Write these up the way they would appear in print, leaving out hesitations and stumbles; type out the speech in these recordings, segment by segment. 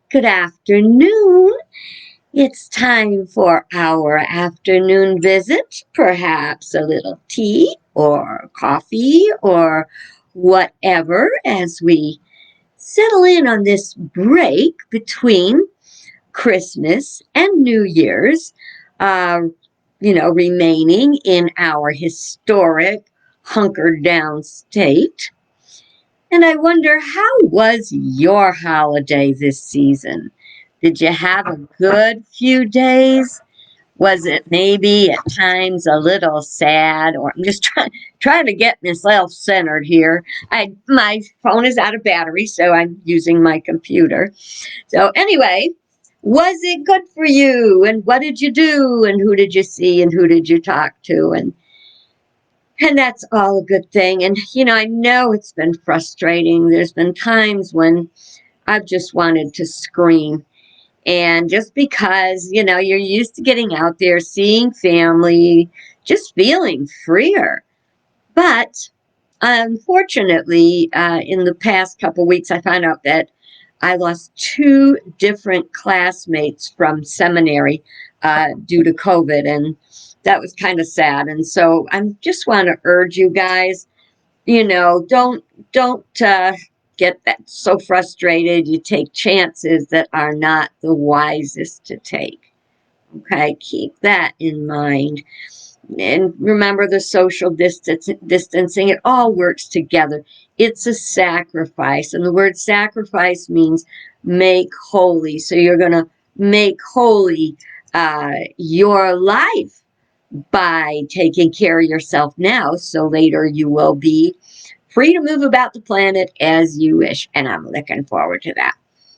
Good afternoon. It's time for our afternoon visit. Perhaps a little tea or coffee or whatever as we settle in on this break between Christmas and New Year's, uh, remaining in our historic hunkered down state. And I wonder, how was your holiday this season? Did you have a good few days? Was it maybe at times a little sad? Or I'm just trying to get myself centered here. My phone is out of battery, so I'm using my computer. So anyway, was it good for you? And what did you do? And who did you see? And who did you talk to? And that's all a good thing. And, I know it's been frustrating. There's been times when I've just wanted to scream. And just because, you're used to getting out there, seeing family, just feeling freer. But unfortunately, in the past couple weeks, I found out that I lost two different classmates from seminary due to COVID. And that was kind of sad. And so I just want to urge you guys, don't get that so frustrated you take chances that are not the wisest to take. Okay, keep that in mind. And remember the social distancing, it all works together. It's a sacrifice. And the word sacrifice means make holy. So you're going to make holy your life by taking care of yourself now, so later you will be free to move about the planet as you wish. And I'm looking forward to that.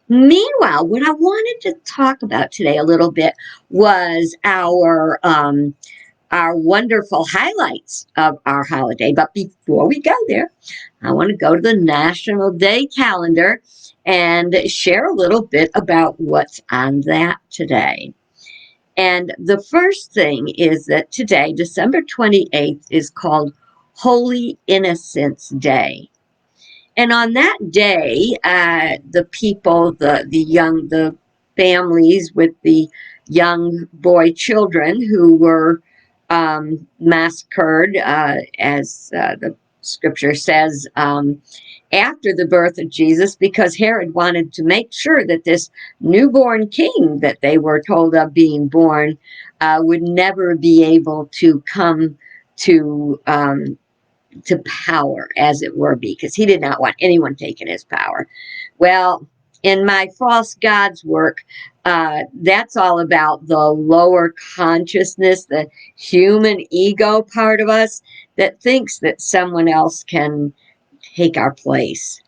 Meanwhile, what I wanted to talk about today a little bit was our wonderful highlights of our holiday. But before we go there, I want to go to the National Day calendar and share a little bit about what's on that today. And the first thing is that today, December 28th, is called Holy Innocents' Day. And on that day, the people, the families with the young boy children who were massacred, as the scripture says, after the birth of Jesus, because Herod wanted to make sure that this newborn king that they were told of being born would never be able to come to power, as it were, because he did not want anyone taking his power. Well, in my false gods work, that's all about the lower consciousness, the human ego part of us that thinks that someone else can take our place,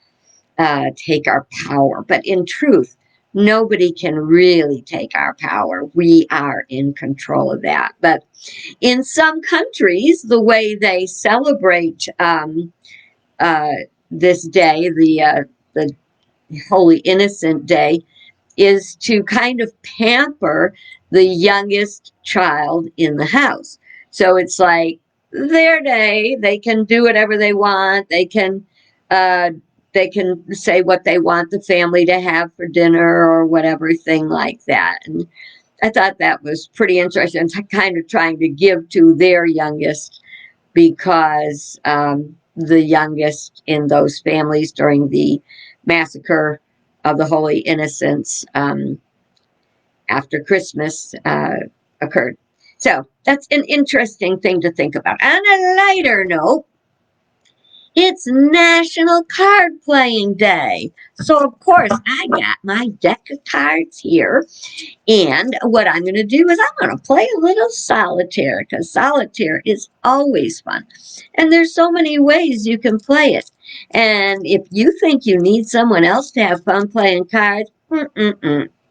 take our power. But in truth, nobody can really take our power. We are in control of that. But in some countries, the way they celebrate this day, the Holy Innocent Day, is to kind of pamper the youngest child in the house. So it's like their day. They can do whatever they want. They can say what they want the family to have for dinner or whatever thing like that. And I thought that was pretty interesting, kind of trying to give to their youngest, because the youngest in those families during the massacre of the Holy Innocents after Christmas occurred. So that's an interesting thing to think about. On a lighter note, it's National Card Playing Day. So, of course, I got my deck of cards here. And what I'm going to do is I'm going to play a little solitaire, because solitaire is always fun. And there's so many ways you can play it. And if you think you need someone else to have fun playing cards,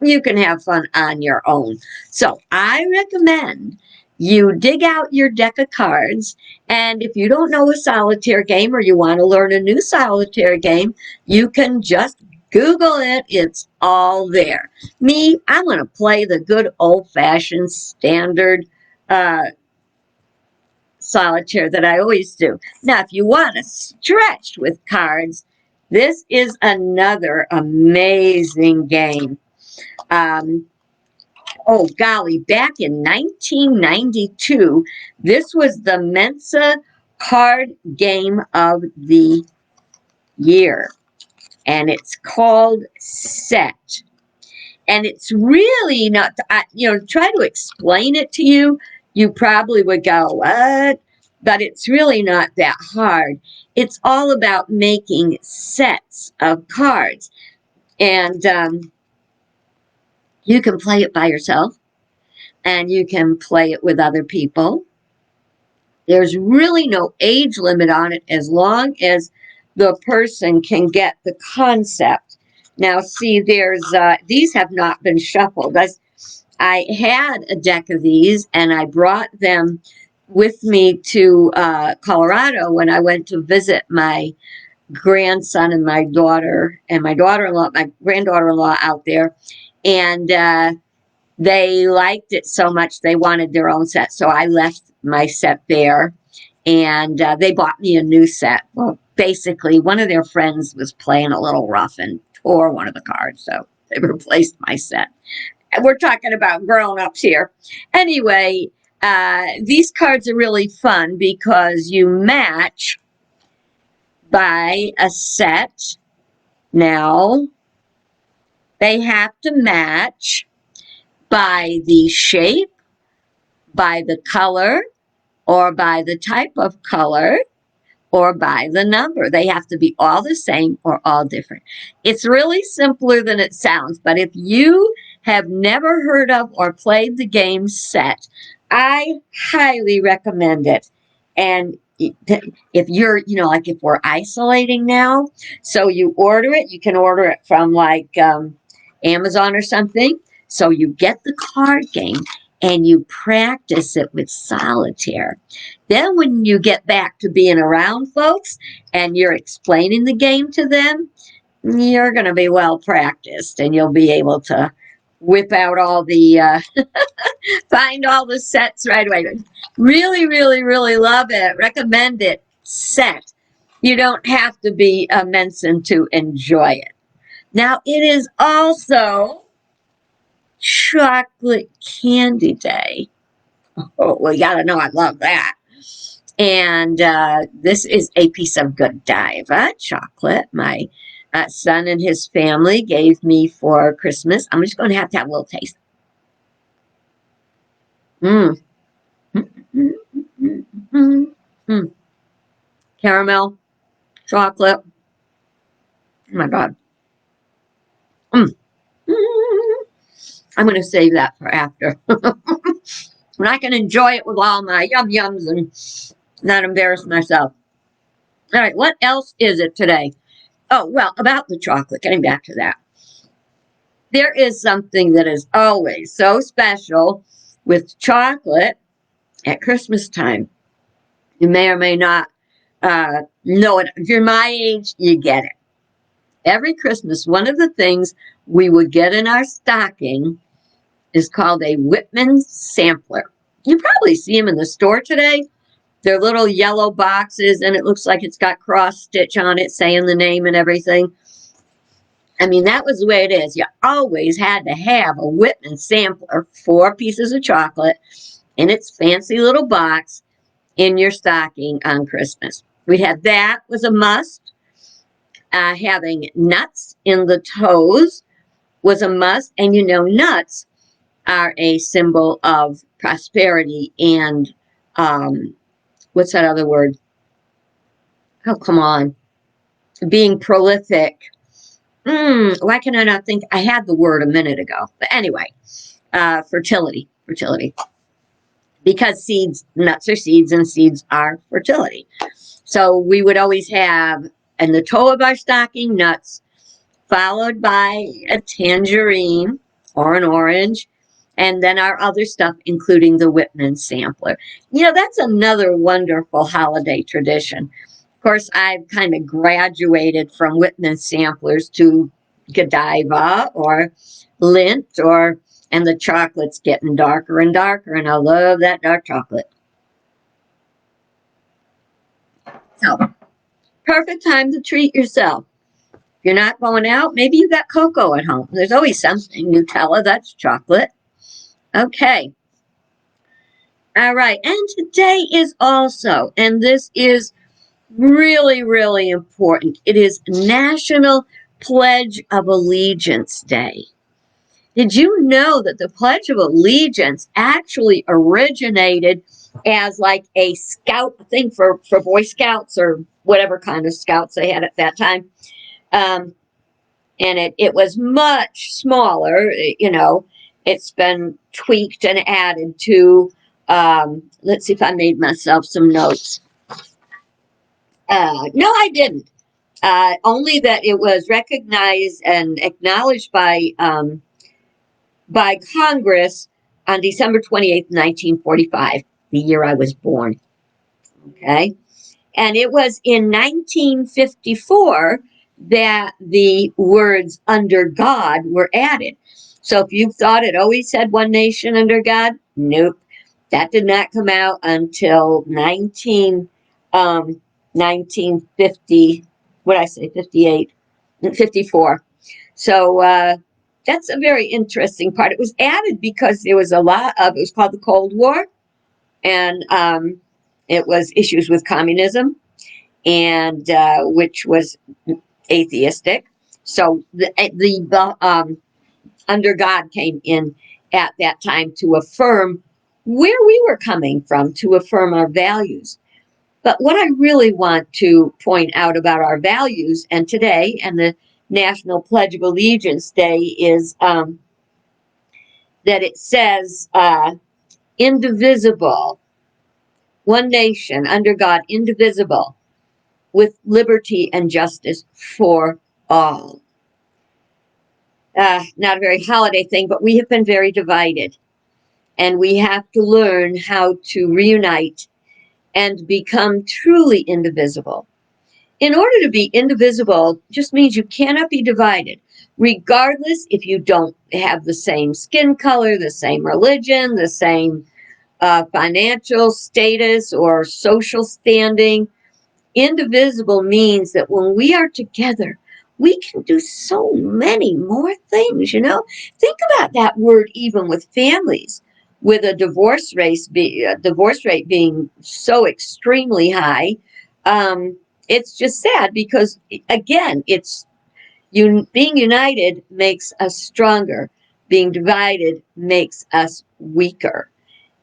you can have fun on your own. So I recommend you dig out your deck of cards, and if you don't know a solitaire game or you want to learn a new solitaire game, you can just Google it. It's all there. Me, I'm going to play the good old-fashioned standard solitaire that I always do. Now, if you want to stretch with cards, This is another amazing game. Um, oh, golly, back in 1992, this was the Mensa card game of the year. And it's called Set. And it's really not, try to explain it to you. You probably would go, what? But it's really not that hard. It's all about making sets of cards. And you can play it by yourself and you can play it with other people. There's really no age limit on it as long as the person can get the concept. Now, see, these have not been shuffled. I had a deck of these and I brought them with me to Colorado when I went to visit my grandson and my daughter-in-law, my granddaughter-in-law out there. And they liked it so much they wanted their own set. So I left my set there and they bought me a new set. Well, basically, one of their friends was playing a little rough and tore one of the cards. So they replaced my set. We're talking about grown-ups here. Anyway, these cards are really fun because you match by a set. Now, they have to match by the shape, by the color, or by the type of color, or by the number. They have to be all the same or all different. It's really simpler than it sounds, but if you have never heard of or played the game Set, I highly recommend it. And if you're, like if we're isolating now, so you order it, you can order it from like Amazon or something. So you get the card game and you practice it with solitaire. Then when you get back to being around folks and you're explaining the game to them, you're going to be well practiced and you'll be able to whip out all the, find all the sets right away. Really, really, really love it. Recommend it. Set. You don't have to be a Menson to enjoy it. Now, it is also chocolate candy day. Oh, well, you gotta know I love that. And this is a piece of Godiva chocolate. My son and his family gave me for Christmas. I'm just going to have a little taste. Mmm. Mm. Caramel, chocolate. Oh my God. Mm. I'm going to save that for after. And I can enjoy it with all my yum-yums and not embarrass myself. All right, what else is it today? Oh, well, about the chocolate, getting back to that. There is something that is always so special with chocolate at Christmas time. You may or may not know it. If you're my age, you get it. Every Christmas, one of the things we would get in our stocking is called a Whitman sampler. You probably see them in the store today. They're little yellow boxes, and it looks like it's got cross stitch on it saying the name and everything. I mean, that was the way it is. You always had to have a Whitman sampler, 4 pieces of chocolate in its fancy little box in your stocking on Christmas. We had that was a must. Having nuts in the toes was a must. And nuts are a symbol of prosperity and what's that other word? Oh, come on. Being prolific. Why can I not think? I had the word a minute ago. But anyway, fertility. Because nuts are seeds and seeds are fertility. So we would always have in the toe of our stocking nuts, followed by a tangerine or an orange, and then our other stuff, including the Whitman sampler. That's another wonderful holiday tradition. Of course, I've kind of graduated from Whitman samplers to Godiva or Lindt, and the chocolate's getting darker and darker, and I love that dark chocolate. So, perfect time to treat yourself. you're not going out, maybe you got cocoa at home. There's always something. Nutella, that's chocolate. Okay. All right. And today is also, and this is really, really important, it is National Pledge of Allegiance Day. Did you know that the Pledge of Allegiance actually originated as like a scout thing for Boy Scouts or whatever kind of scouts they had at that time? Um, and it was much smaller. It's been tweaked and added to. Let's see if I made myself some notes. No, I didn't. Only that it was recognized and acknowledged by Congress on December 28th, 1945, the year I was born. Okay. And it was in 1954 that the words under God were added. So if you thought it always said one nation under God, nope. That did not come out until 1950, what did I say, 58, 54. So that's a very interesting part. It was added because there was a lot of, it was called the Cold War, and it was issues with communism, and which was atheistic. So the under God came in at that time to affirm where we were coming from, to affirm our values. But what I really want to point out about our values and today and the National Pledge of Allegiance Day is that it says indivisible, one nation under God, indivisible, with liberty and justice for all. Not a very holiday thing, but we have been very divided. And we have to learn how to reunite and become truly indivisible. In order to be indivisible just means you cannot be divided, regardless if you don't have the same skin color, the same religion, the same financial status or social standing. Indivisible means that when we are together, we can do so many more things, Think about that word even with families, with a divorce rate being so extremely high. It's just sad because, again, being united makes us stronger. Being divided makes us weaker.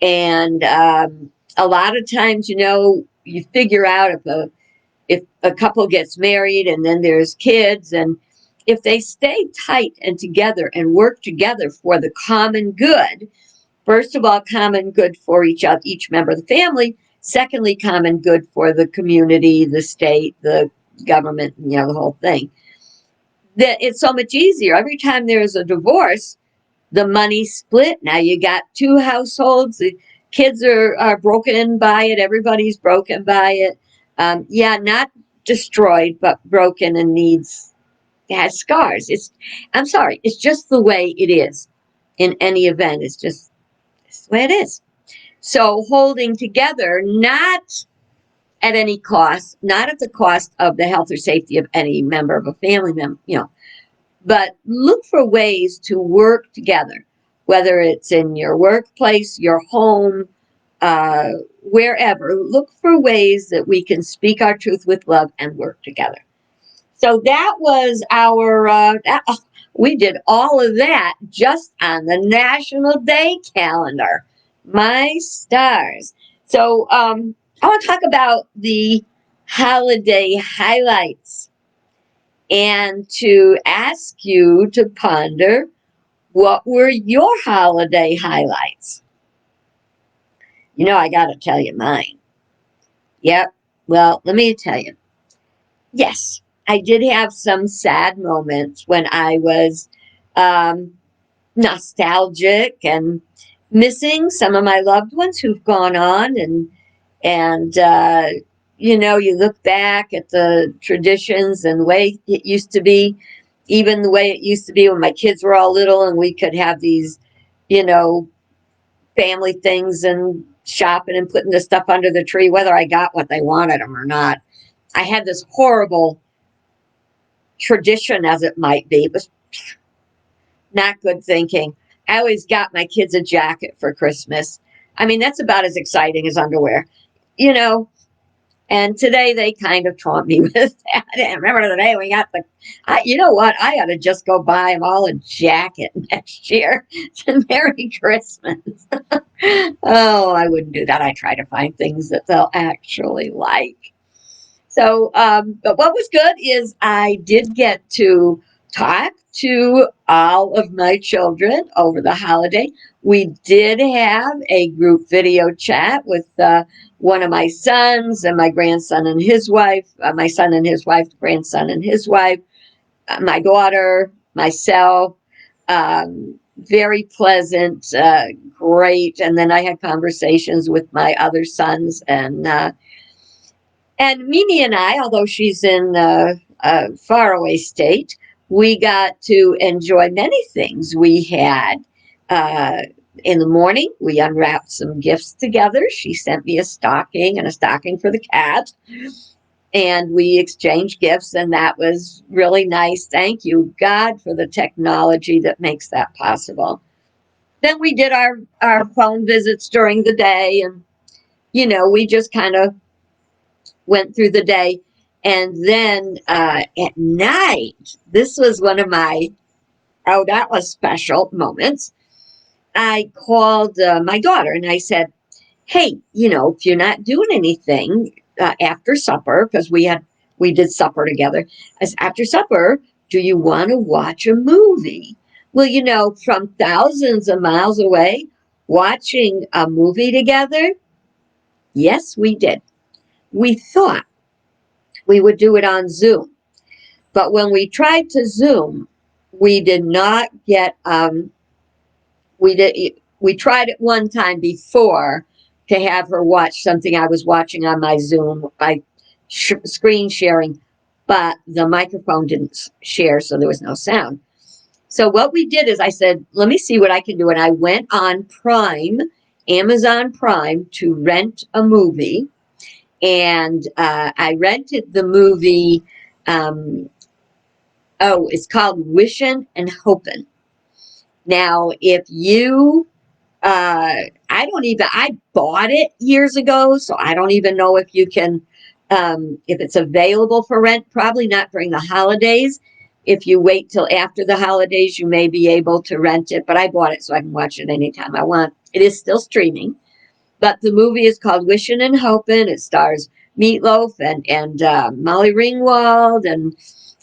And a lot of times, you figure out if a couple gets married and then there's kids, and if they stay tight and together and work together for the common good, first of all, common good for each member of the family. Secondly, common good for the community, the state, the government, the whole thing. That it's so much easier. Every time there's a divorce, the money's split. Now you got two households. The kids are broken by it. Everybody's broken by it. Not destroyed, but broken and has scars. I'm sorry, it's just the way it is in any event. It's the way it is. So holding together, not at any cost, not at the cost of the health or safety of any member of a family member, but look for ways to work together, whether it's in your workplace, your home, wherever. Look for ways that we can speak our truth with love and work together. So that was we did all of that just on the National Day calendar. My stars. So I want to talk about the holiday highlights and to ask you to ponder, what were your holiday highlights? I got to tell you mine. Yep. Well, let me tell you. Yes, I did have some sad moments when I was nostalgic and missing some of my loved ones who've gone on, and you look back at the traditions and the way it used to be, even the way it used to be when my kids were all little and we could have these, family things and shopping and putting the stuff under the tree, whether I got what they wanted them or not. I had this horrible tradition as it might be. It was not good thinking. I always got my kids a jacket for Christmas. I mean, that's about as exciting as underwear, you know. And today they kind of taunt me with that. And remember the day we got you know what? I ought to just go buy them all a jacket next year. Merry Christmas. Oh, I wouldn't do that. I try to find things that they'll actually like. So, but what was good is I did get to talk to all of my children over the holiday. We did have a group video chat with one of my sons and my grandson and his wife, my son and his wife, grandson and his wife, my daughter, myself. Very pleasant, great. And then I had conversations with my other sons and Mimi and I, although she's in a faraway state, we got to enjoy many things. We had in the morning, we unwrapped some gifts together. She sent me a stocking and a stocking for the cat. And we exchanged gifts, and that was really nice. Thank you, God, for the technology that makes that possible. Then we did our phone visits during the day, and, we just kind of went through the day. And then at night, this was one of that was special moments. I called my daughter and I said, hey, if you're not doing anything after supper, because we did supper together, as after supper, do you want to watch a movie? Well, from thousands of miles away, watching a movie together, yes, we did. We thought we would do it on Zoom. But when we tried to Zoom, we did not get, we tried it one time before to have her watch something I was watching on my Zoom, by screen sharing, but the microphone didn't share, so there was no sound. So what we did is I said, let me see what I can do. And I went on Prime, Amazon Prime, to rent a movie. And I rented the movie, it's called Wishin' and Hopin'. Now, if you, I bought it years ago, so I don't even know if you can, if it's available for rent, probably not during the holidays. If you wait till after the holidays, you may be able to rent it, but I bought it so I can watch it anytime I want. It is still streaming. But the movie is called Wishin' and Hopin'. It stars Meatloaf and Molly Ringwald and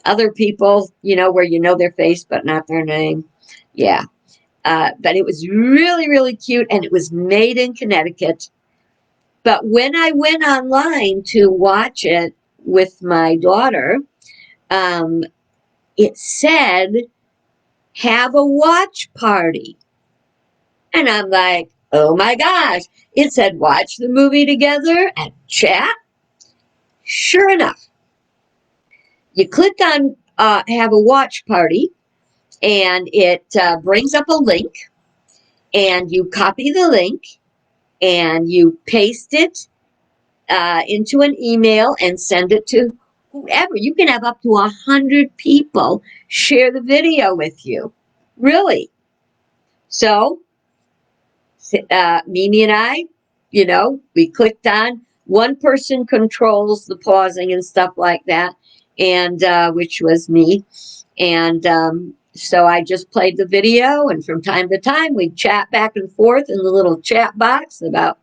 other people, where their face but not their name. Yeah. But it was really, really cute, and it was made in Connecticut. But when I went online to watch it with my daughter, it said, have a watch party. And I'm like, oh my gosh. It said, watch the movie together and chat. Sure enough, you click on have a watch party, and it brings up a link, and you copy the link, and you paste it into an email and send it to whoever. You can have up to 100 people share the video with you. Really. So Mimi and I, we clicked on, one person controls the pausing and stuff like that, and which was me. And so I just played the video, and from time to time we'd chat back and forth in the little chat box about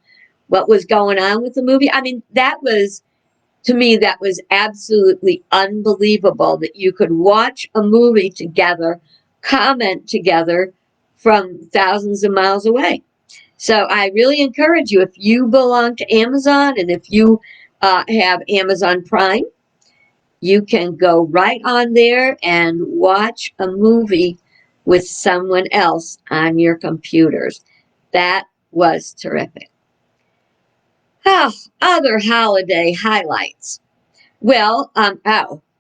what was going on with the movie. I mean, to me, that was absolutely unbelievable that you could watch a movie together, comment together from thousands of miles away. So I really encourage you, if you belong to Amazon and if you have Amazon Prime, you can go right on there and watch a movie with someone else on your computers. That was terrific. Other holiday highlights. Well,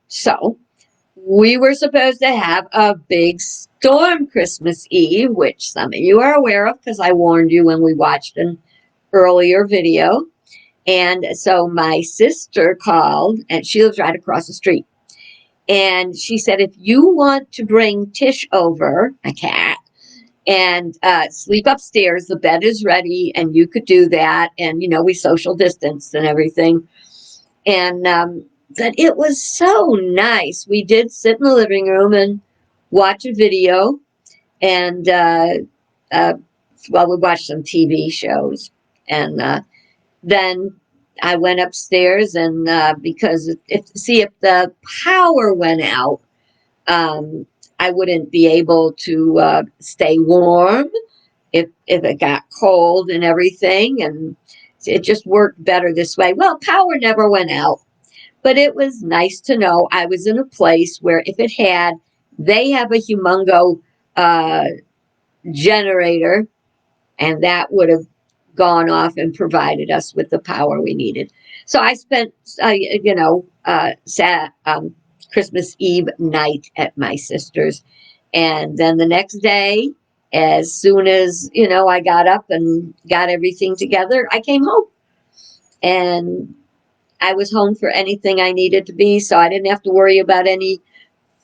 so we were supposed to have a big storm Christmas Eve, which some of you are aware of because I warned you when we watched an earlier video. And so my sister called, and she lives right across the street. And she said, if you want to bring Tish over, a cat, and sleep upstairs, the bed is ready, and you could do that. And, we social distanced and everything. And but it was so nice. We did sit in the living room and watch a video, and uh, we watched some TV shows, and then I went upstairs, and because if the power went out, um, I wouldn't be able to stay warm if it got cold and everything, and it just worked better this way. Well, power never went out, but it was nice to know I was in a place where if it had, they have a humongo uh, generator, and that would have gone off and provided us with the power we needed. So I spent, Christmas Eve night at my sister's, and then the next day, as soon as I got up and got everything together, I came home, and I was home for anything I needed to be, so I didn't have to worry about any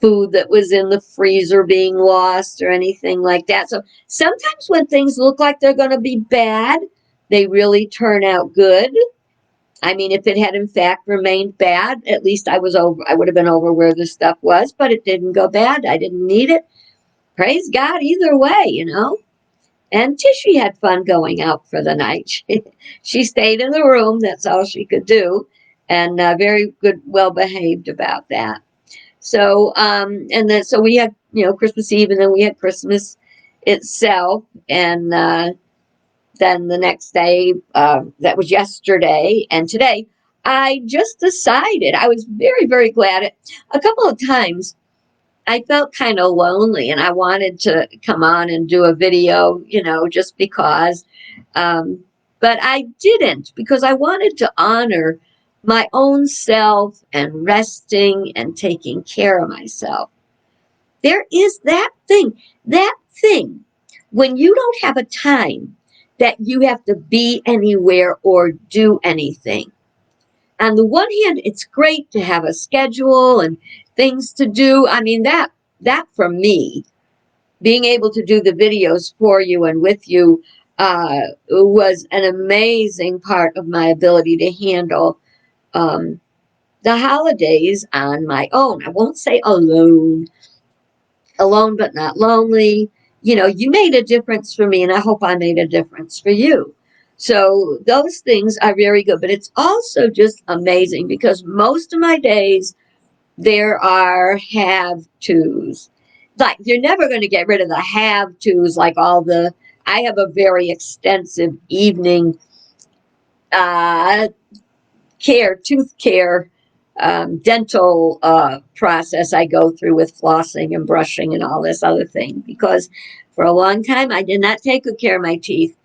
food that was in the freezer being lost or anything like that. So sometimes when things look like they're going to be bad, they really turn out good. I mean, if it had in fact remained bad, at least I would have been over where the stuff was, but it didn't go bad. I didn't need it. Praise God either way. And Tishy had fun going out for the night. She stayed in the room. That's all she could do. And very good, well behaved about that. So, and then, so we had, Christmas Eve, and then we had Christmas itself. And then the next day, that was yesterday, and today, I just decided, I was very, very glad. A couple of times, I felt kind of lonely, and I wanted to come on and do a video, just because. Um, but I didn't, because I wanted to honor my own self and resting and taking care of myself. There is that thing, when you don't have a time that you have to be anywhere or do anything. On the one hand, it's great to have a schedule and things to do. I mean, that for me, being able to do the videos for you and with you, was an amazing part of my ability to handle um, the holidays on my own. I won't say alone but not lonely. You made a difference for me, and I hope I made a difference for you. So those things are very good, but it's also just amazing because most of my days there are have tos. Like, you're never going to get rid of the have tos, like I have a very extensive evening uh, tooth care, dental process I go through with flossing and brushing and all this other thing, because for a long time I did not take good care of my teeth,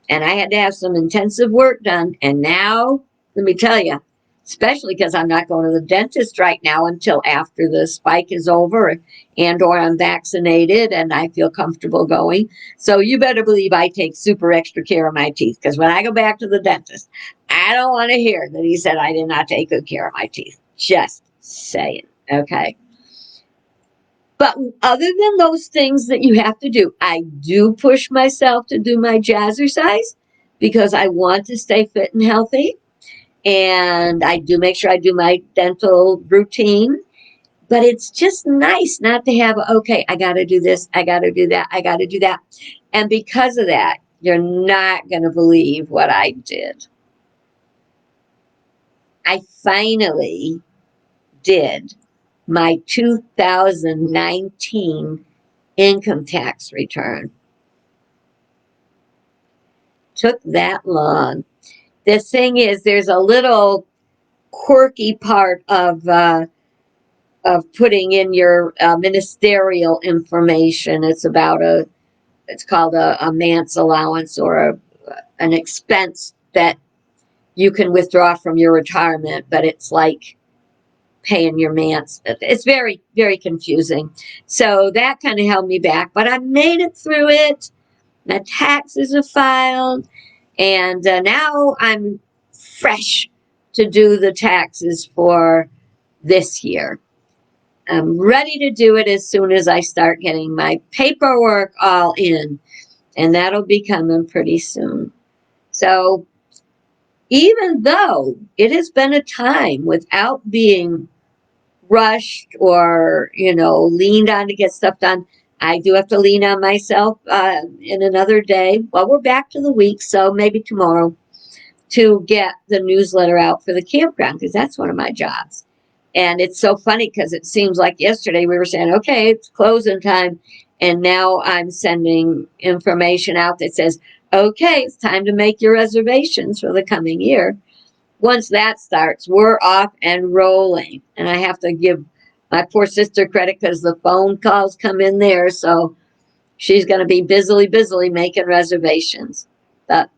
and I had to have some intensive work done. And now, let me tell you, especially because I'm not going to the dentist right now until after the spike is over, and or I'm vaccinated and I feel comfortable going. So you better believe I take super extra care of my teeth, because when I go back to the dentist, I don't want to hear that he said I did not take good care of my teeth. Just saying. Okay. But other than those things that you have to do, I do push myself to do my jazzercise because I want to stay fit and healthy. And I do make sure I do my dental routine. But it's just nice not to have, okay, I got to do this, I got to do that, I got to do that. And because of that, you're not going to believe what I did. I finally did my 2019 income tax return. Took that long. The thing is, there's a little quirky part of putting in your ministerial information. It's called a manse allowance, or an expense that you can withdraw from your retirement, but it's like paying your manse. It's very, very confusing. So that kind of held me back, but I made it through it. My taxes are filed, and now I'm fresh to do the taxes for this year. I'm ready to do it as soon as I start getting my paperwork all in, and that'll be coming pretty soon. So even though it has been a time without being rushed or, leaned on to get stuff done, I do have to lean on myself in another day. Well, we're back to the week, so maybe tomorrow, to get the newsletter out for the campground, because that's one of my jobs. And it's so funny because it seems like yesterday we were saying, okay, it's closing time. And now I'm sending information out that says, okay, it's time to make your reservations for the coming year. Once that starts, we're off and rolling. And I have to give my poor sister credit because the phone calls come in there. So she's going to be busily making reservations. But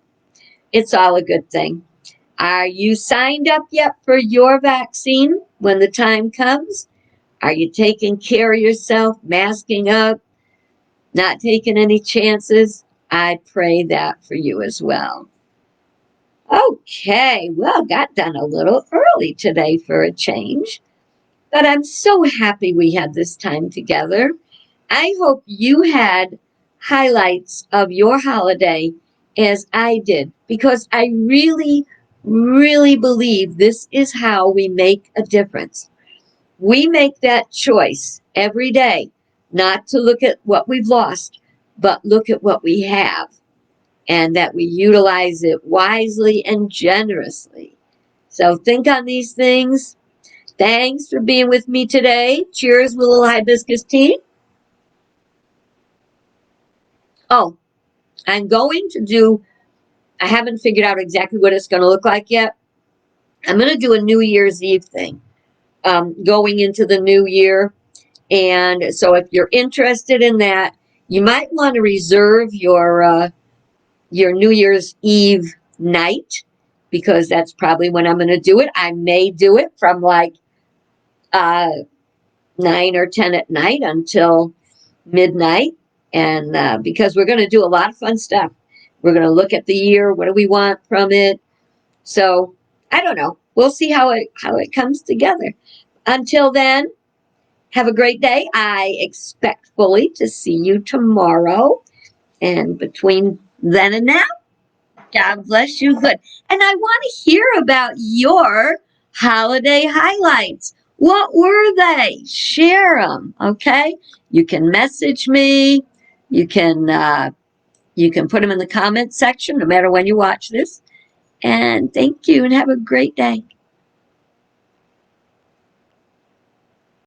it's all a good thing. Are you signed up yet for your vaccine when the time comes? Are you taking care of yourself, masking up, not taking any chances? I pray that for you as well. Okay, well, got done a little early today for a change, but I'm so happy we had this time together. I hope you had highlights of your holiday as I did, because I really believe this is how we make a difference. We make that choice every day, not to look at what we've lost, but look at what we have, and that we utilize it wisely and generously. So think on these things. Thanks for being with me today. Cheers with a little hibiscus tea. Oh, I'm going to do, I haven't figured out exactly what it's going to look like yet. I'm going to do a New Year's Eve thing going into the new year. And so if you're interested in that, you might want to reserve your New Year's Eve night, because that's probably when I'm going to do it. I may do it from like uh, 9 or 10 at night until midnight. And because we're going to do a lot of fun stuff. We're going to look at the year. What do we want from it? So I don't know. We'll see how it comes together. Until then, have a great day. I expect fully to see you tomorrow. And between then and now, God bless you. Good. And I want to hear about your holiday highlights. What were they? Share them. Okay. You can message me. You can put them in the comment section, no matter when you watch this. And thank you, and have a great day.